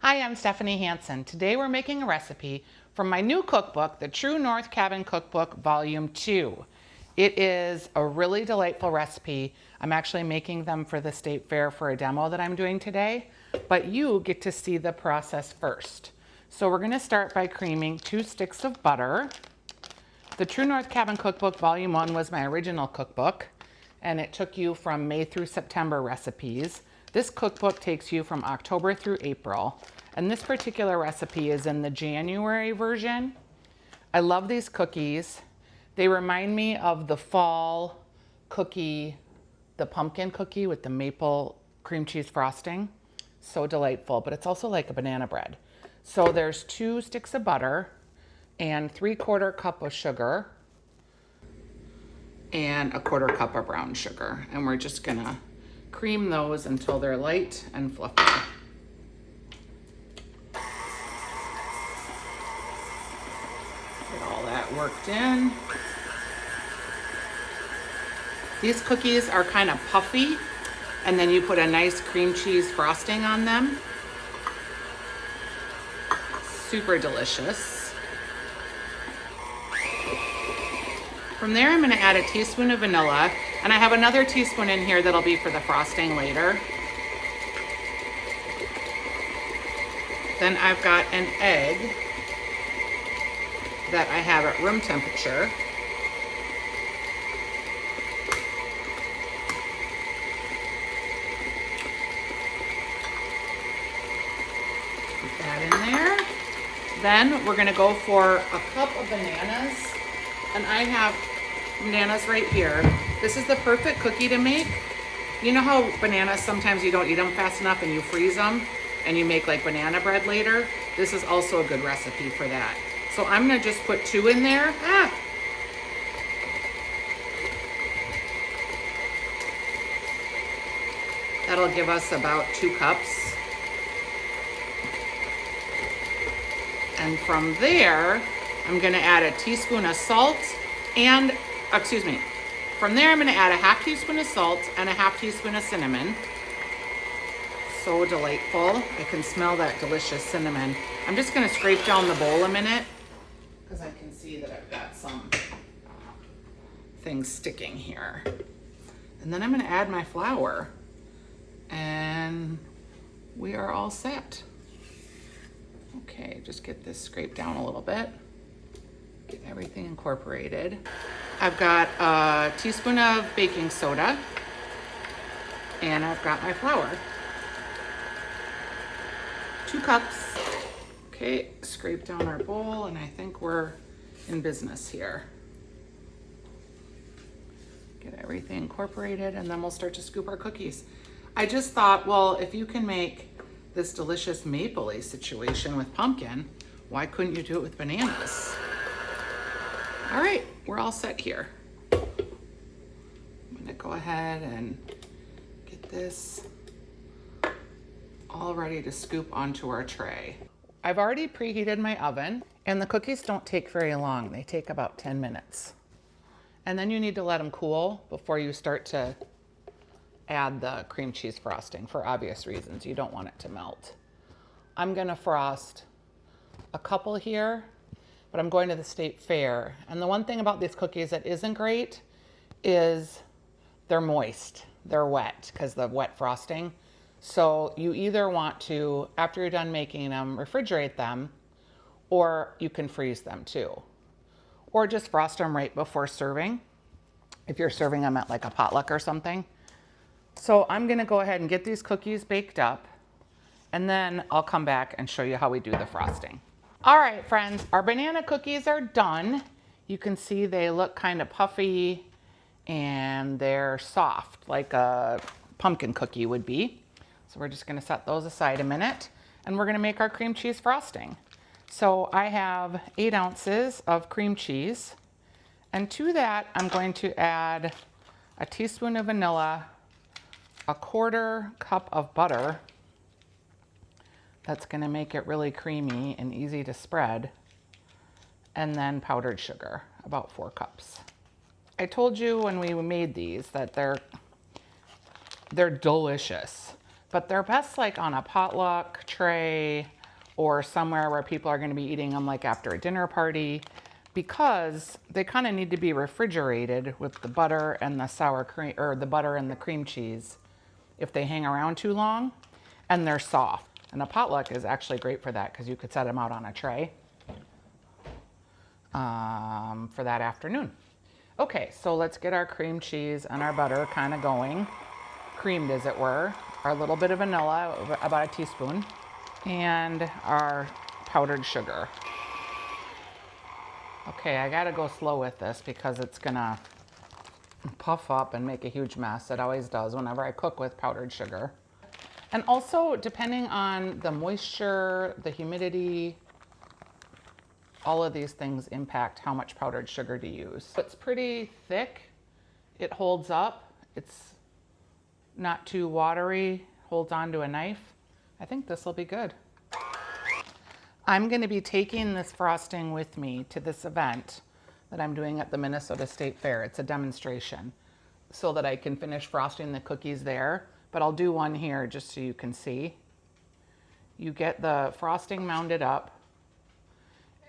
Hi, I'm Stephanie Hansen. Today we're making a recipe from my new cookbook, the True North Cabin Cookbook Volume 2. It is a really delightful recipe. I'm actually making them for the State Fair for a demo that I'm doing today, but you get to see the process first. So we're going to start by creaming 2 sticks of butter. The True North Cabin Cookbook Volume 1 was my original cookbook, and it took you from May through September recipes. This cookbook takes you from October through April, and this particular recipe is in the January version. I love these cookies. They remind me of the fall cookie, the pumpkin cookie with the maple cream cheese frosting. So delightful, but it's also like a banana bread. So there's 2 sticks of butter and 3/4 cup of sugar and 1/4 cup of brown sugar. And we're just gonna cream those until they're light and fluffy. Get all that worked in. These cookies are kind of puffy, and then you put a nice cream cheese frosting on them. Super delicious. From there, I'm going to add a teaspoon of vanilla, and I have another teaspoon in here that'll be for the frosting later. Then I've got an egg that I have at room temperature. Put that in there. Then we're going to go for a cup of bananas, and I have bananas right here. This is the perfect cookie to make. You know how bananas, sometimes you don't eat them fast enough and you freeze them and you make like banana bread later? This is also a good recipe for that. So I'm gonna just put 2 in there. That'll give us about 2 cups. And from there, I'm gonna add a teaspoon of salt and, from there I'm gonna add a 1/2 teaspoon of salt and a 1/2 teaspoon of cinnamon. So delightful. I can smell that delicious cinnamon. I'm just gonna scrape down the bowl a minute because I can see that I've got some things sticking here. And then I'm gonna add my flour, and we are all set. Okay, just get this scraped down a little bit. Get everything incorporated. I've got a teaspoon of baking soda, and I've got my flour. 2 cups. Okay, scrape down our bowl, and I think we're in business here. Get everything incorporated, and then we'll start to scoop our cookies. I just thought, well, if you can make this delicious maple-y situation with pumpkin, why couldn't you do it with bananas? All right, we're all set here. I'm gonna go ahead and get this all ready to scoop onto our tray. I've already preheated my oven, and the cookies don't take very long. They take about 10 minutes. And then you need to let them cool before you start to add the cream cheese frosting for obvious reasons. You don't want it to melt. I'm gonna frost a couple here, but I'm going to the State Fair. And the one thing about these cookies that isn't great is they're moist. They're wet because of the wet frosting. So you either want to, after you're done making them, refrigerate them, or you can freeze them too. Or just frost them right before serving, if you're serving them at like a potluck or something. So I'm gonna go ahead and get these cookies baked up, and then I'll come back and show you how we do the frosting. All right, friends, our banana cookies are done. You can see they look kind of puffy and they're soft, like a pumpkin cookie would be. So we're just gonna set those aside a minute, and we're gonna make our cream cheese frosting. So I have 8 ounces of cream cheese, and to that I'm going to add a teaspoon of vanilla, a 1/4 cup of butter. That's going to make it really creamy and easy to spread. And then powdered sugar, about 4 cups. I told you when we made these that they're delicious, but they're best like on a potluck tray or somewhere where people are going to be eating them like after a dinner party, because they kind of need to be refrigerated with the butter and the sour cream, or the butter and the cream cheese, if they hang around too long, and they're soft. And a potluck is actually great for that because you could set them out on a tray for that afternoon. Okay, so let's get our cream cheese and our butter kind of going, creamed as it were. Our little bit of vanilla, about a teaspoon, and our powdered sugar. Okay, I gotta go slow with this because it's gonna puff up and make a huge mess. It always does whenever I cook with powdered sugar. And also, depending on the moisture, the humidity, all of these things impact how much powdered sugar to use. It's pretty thick. It holds up. It's not too watery, holds onto a knife. I think this will be good. I'm going to be taking this frosting with me to this event that I'm doing at the Minnesota State Fair. It's a demonstration so that I can finish frosting the cookies there, but I'll do one here just so you can see. You get the frosting mounded up,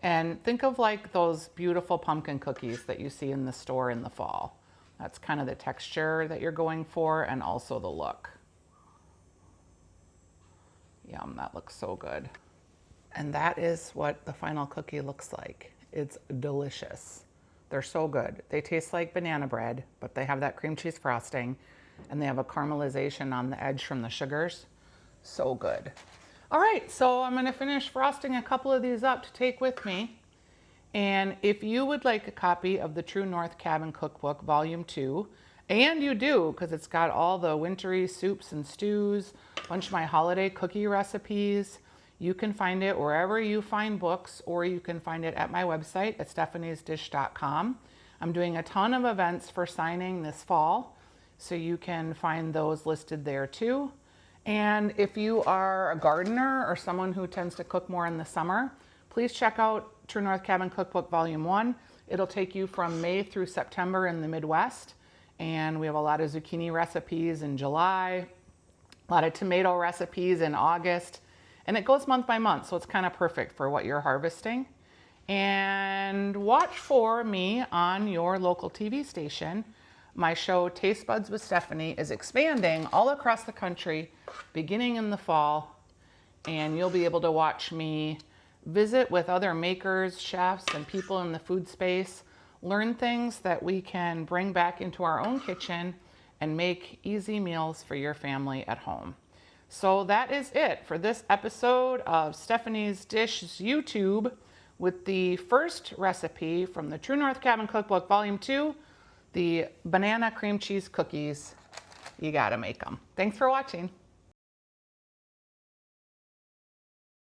and think of like those beautiful pumpkin cookies that you see in the store in the fall. That's kind of the texture that you're going for, and also the look. Yum, that looks so good. And that is what the final cookie looks like. It's delicious. They're so good. They taste like banana bread, but they have that cream cheese frosting, and they have a caramelization on the edge from the sugars. So good. All right, so I'm gonna finish frosting a couple of these up to take with me. And if you would like a copy of the True North Cabin Cookbook, Volume 2, and you do, because it's got all the wintry soups and stews, a bunch of my holiday cookie recipes, you can find it wherever you find books, or you can find it at my website at stephaniesdish.com. I'm doing a ton of events for signing this fall, so you can find those listed there too. And if you are a gardener or someone who tends to cook more in the summer, please check out True North Cabin Cookbook Volume 1. It'll take you from May through September in the Midwest. And we have a lot of zucchini recipes in July, a lot of tomato recipes in August. And it goes month by month, so it's kind of perfect for what you're harvesting. And watch for me on your local TV station. My show, Taste Buds with Stephanie, is expanding all across the country, beginning in the fall. And you'll be able to watch me visit with other makers, chefs, and people in the food space, learn things that we can bring back into our own kitchen and make easy meals for your family at home. So that is it for this episode of Stephanie's Dish YouTube with the first recipe from the True North Cabin Cookbook Volume 2, the banana cream cheese cookies. You gotta make them. Thanks for watching.